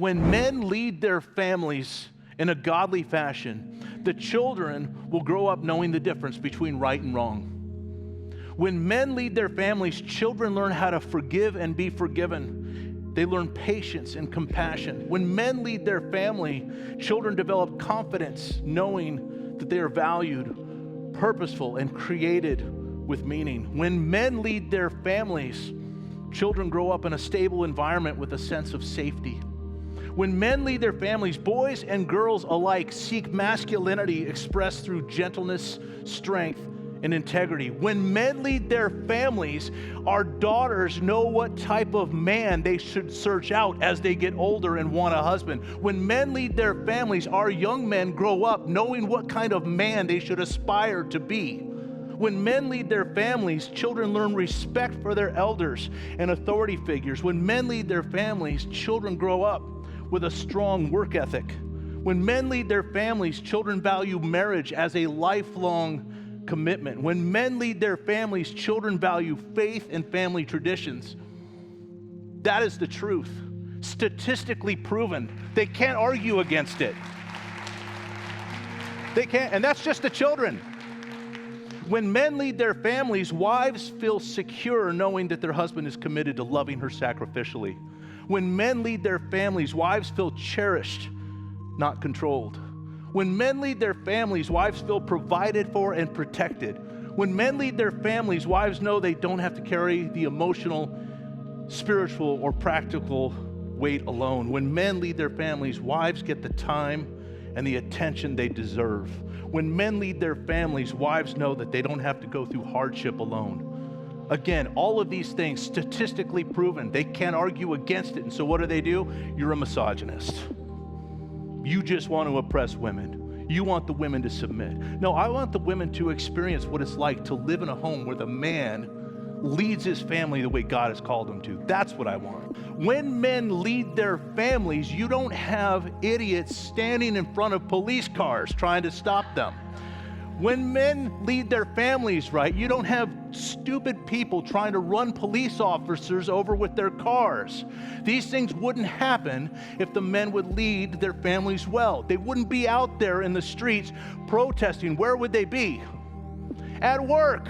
when men lead their families in a godly fashion, the children will grow up knowing the difference between right and wrong. When men lead their families, children learn how to forgive and be forgiven. They learn patience and compassion. When men lead their family, children develop confidence, knowing that they are valued, purposeful, and created with meaning. When men lead their families, children grow up in a stable environment with a sense of safety. When men lead their families, boys and girls alike seek masculinity expressed through gentleness, strength, and integrity. When men lead their families, our daughters know what type of man they should search out as they get older and want a husband. When men lead their families, our young men grow up knowing what kind of man they should aspire to be. When men lead their families, children learn respect for their elders and authority figures. When men lead their families, children grow up with a strong work ethic. When men lead their families, children value marriage as a lifelong commitment. When men lead their families, children value faith and family traditions. That is the truth. Statistically proven. They can't argue against it. They can't, and that's just the children. When men lead their families, wives feel secure knowing that their husband is committed to loving her sacrificially. When men lead their families, wives feel cherished, not controlled. When men lead their families, wives feel provided for and protected. When men lead their families, wives know they don't have to carry the emotional, spiritual, or practical weight alone. When men lead their families, wives get the time and the attention they deserve. When men lead their families, wives know that they don't have to go through hardship alone. Again, all of these things statistically proven. They can't argue against it. And so what do? You're a misogynist. You just want to oppress women. You want the women to submit. No, I want the women to experience what it's like to live in a home where the man leads his family the way God has called him to. That's what I want. When men lead their families, you don't have idiots standing in front of police cars trying to stop them. When men lead their families right, you don't have stupid people trying to run police officers over with their cars. These things wouldn't happen if the men would lead their families well. They wouldn't be out there in the streets protesting. Where would they be? At work.